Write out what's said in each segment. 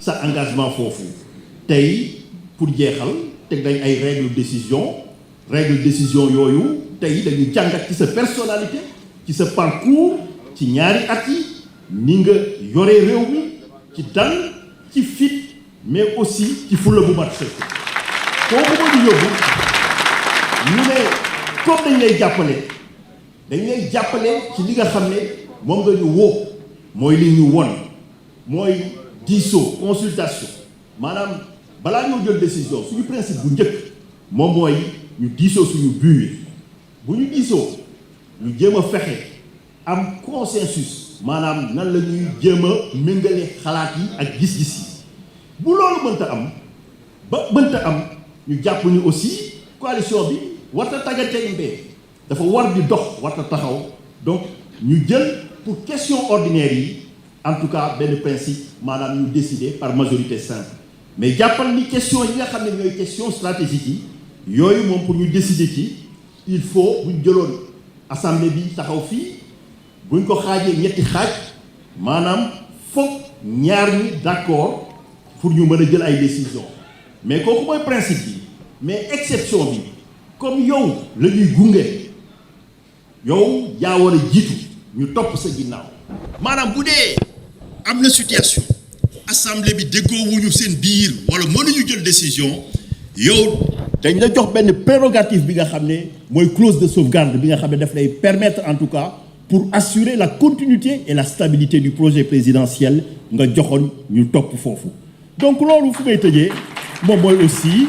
sa engagement foofu tey pour jeexal teg nañ ay règles de décision yooyu tey dañu jàngat ci sa personnalité ci sa parcours ci ñaari at yi ni nga yoree réew mi ci dal ci fit mais aussi ci fulla bu mat sëkk kooku ma ñu yóbbu ñu ne comme dañ lay jàppale ci li nga xam ne moom nga ñu woo mooy li ñu won mooy diisoo consultation maanaam balaa ñoo jël décision suñu principe bu njëkk moom mooy ñu diisoo suñu biir bu ñu diisoo ñu jéem a fexe am consensus maanaam nan la ñuy jéem a méngale xalaat yi ak gis-gis yi bu loolu mënta am ñu jàpp ni aussi coalition bi warta tàggatee mbee dafa war di dox warta taxaw donc ñu jël pour question ordinaire yi en tout cas benn principe maanaam ñu décider par majorité simple mais jàppal ni question yi nga xam ne ñooy question stratégique yi yooyu moom pour ñu décider ci il faut buñ jëloon assemblée bi taxaw fii buñ ko xaajee ñetti xaaj maanaam foog ñaar ñi d'accord pour ñu mën a jël ay décision mais kooku mooy principe bi mais exception bi comme yow la ñuy gunge yow yaa war a jiitu ñu topp sa ginnaaw maanaam bu dee am na situation assemblée bi déggoowuñu seen biir wala mënuñu jël décision yow dañ la jox benn prérogative bi nga xam ne mooy clause de sauvegarde bi nga xam ne daf lay permettre en tout cas pour assurer la continuité et la stabilité du projet présidentiel nga joxoon ñu topp foofu donc loolu fu may tëjee moom mooy aussi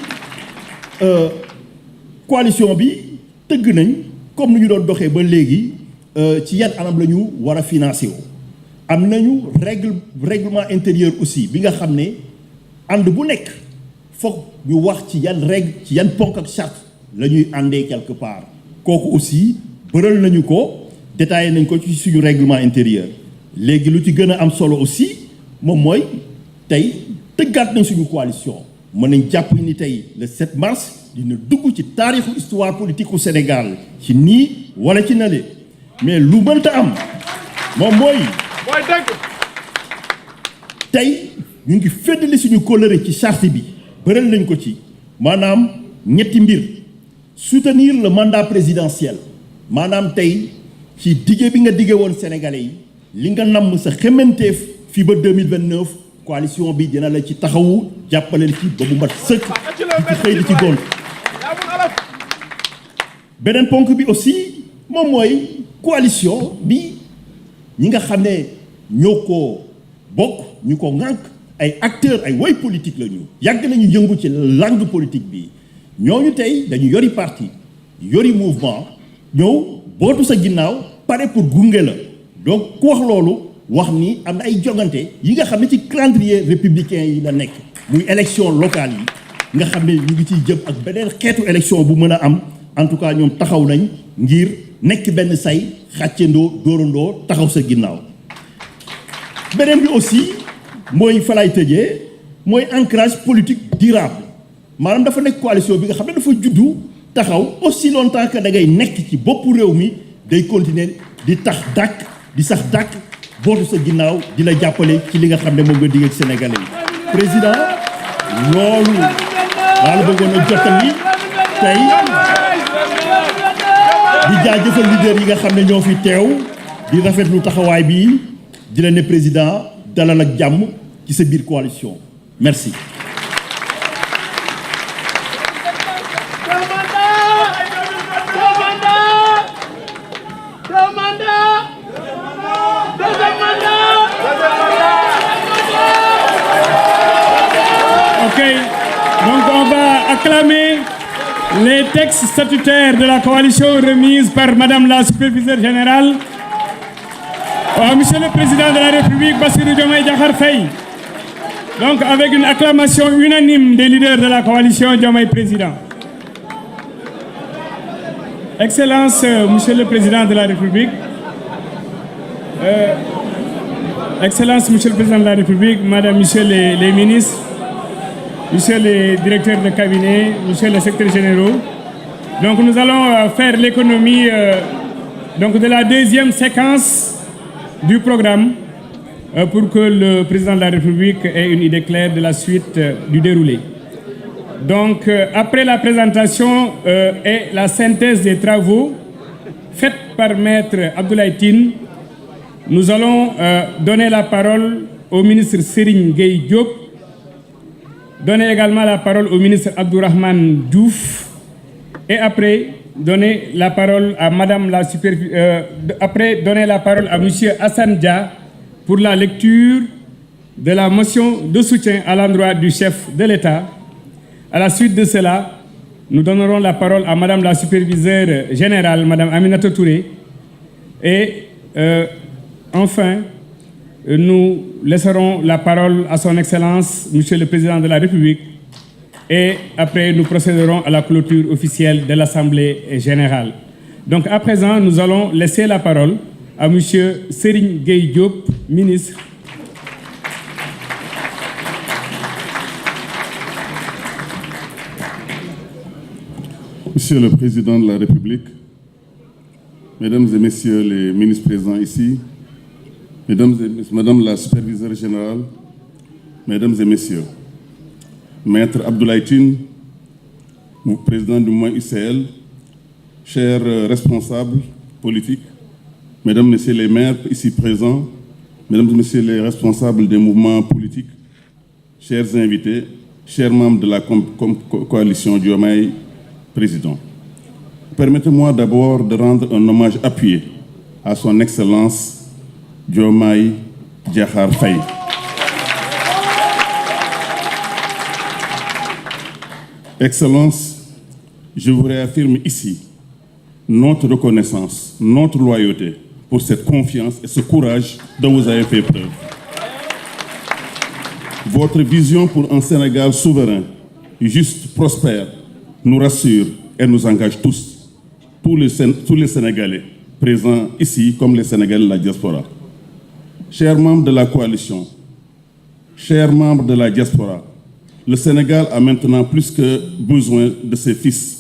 coalition bi tëgg nañ comme ni ñu doon doxee ba léegi ci yan anam la ñu war a financer woo am nañu règlement intérieur aussi bi nga xam ne ànd bu nekk foog ñu wax ci yan règle ci yan ponk ak charte la ñuy àndee quelque part kooku aussi bëral nañu ko détaillé nañ ko ci suñu règlement intérieur léegi lu ci gën a am solo aussi moom mooy tey tëggaat nañ suñu coalition mën nañ jàpp ni tey le 7 mars dina dugg ci taarixu histoire politique u Sénégal ci nii wala ci nale mais lu mënta am moom mooy tey ñu ngi feddali suñu kóllëre ci charte bi bëral nañ ko ci maanaam ñetti mbir soutenir le mandat présidentiel maanaam tey ci dige bi nga dige woon Sénégalais yi li nga namm sa xemanteef fii ba 2029 coalition bi dina la ci taxawu jàppaleen ci ba bu mat sëkk di ci xëy di ci gont beneen ponk bi aussi moom mooy coalition bi ñi nga xam ne ñoo ko bokk ñu ko ŋànk ay acteurs ay woy politique la ñu yàgg nañu yëngu ci langue politique bi ñooñu tey dañu yori parti yori mouvement ñëw bootu sa ginnaaw pare pour gunge la donc ku wax loolu wax ni am na ay jogante yi nga xam ne ci calendrier républicain yi la nekk muy élection locale yi nga xam ne ñu ngi ciy jëm ak beneen xeetu élection bu mën a am en tout cas ñoom taxaw nañ ngir nekk benn say xàccendoo dóorandoo taxaw sa ginnaaw beneen bi aussi mooy falay tëjee mooy ancrage politique durable maanaam dafa nekk coalition bi nga xam ne dafa juddu taxaw aussi longtemps que da ngay nekk ci boppu réew mi day continuer di tax dàkk di sax dàkk bootu sa ginnaaw di la jàppale ci li nga xam ne moom nga digg ak Sénégalais yi président loolu laa la bëggoon a jottali tey di jaajëfal leader yi nga xam ne ñoo fi teew di rafetlu taxawaay bi di la ne président dalal ak jàmm ci sa biir coalition merci. Ok, donc on va acclamer les textes statutaires de la coalition remise par Madame la superviseure générale à Monsieur le Président de la République, Bassirou Diomaye Diakhar Faye. Donc avec une acclamation unanime des leaders de la coalition Diomaye Président. Excellence, Monsieur le Président de la République, Excellence, Monsieur le Président de la République, Madame, Monsieur les ministres, Monsieur les directeurs de cabinet, Monsieur les secrétaires généraux. Donc nous allons faire l'économie de la deuxième séquence du programme. pour que le président de la République ait une idée claire de la suite du déroulé. Donc, après la présentation et la synthèse des travaux faite par Maître Abdoulaye Tine, nous allons donner la parole au ministre Serigne Gueye Diop, donner également la parole au ministre Abdourahmane Diouf, et après donner la parole à Madame la après donner la parole à Monsieur Hassan Dia pour la lecture de la motion de soutien à l'endroit du chef de l'État. À la suite de cela, nous donnerons la parole à Madame la superviseure générale, Madame Aminata Touré, et enfin, nous laisserons la parole à son Excellence, Monsieur le Président de la République, et après nous procéderons à la clôture officielle de l'Assemblée générale. Donc à présent, nous allons laisser la parole à Monsieur Serigne Gueye Diop, ministre. Monsieur le Président de la République, Mesdames et Messieurs les ministres présents ici, Madame la superviseure générale, Mesdames et Messieurs, Maître Abdoulaye Tine, président du mouvement UCL, chers responsables politiques, Mesdames, Messieurs les maires ici présents, Mesdames et Messieurs les responsables des mouvements politiques, chers invités, chers membres de la coalition Diomaye Président. Permettez-moi d'abord de rendre un hommage appuyé à son Excellence Diomaye Diakhar Faye. Excellence, je vous réaffirme ici notre reconnaissance, notre loyauté pour cette confiance et ce courage dont vous avez fait preuve. Votre vision pour un Sénégal souverain, juste, prospère, nous rassure et nous engage tous les Sénégalais présents ici comme les Sénégalais de la diaspora. Chers membres de la coalition, chers membres de la diaspora, le Sénégal a maintenant plus que besoin de ses fils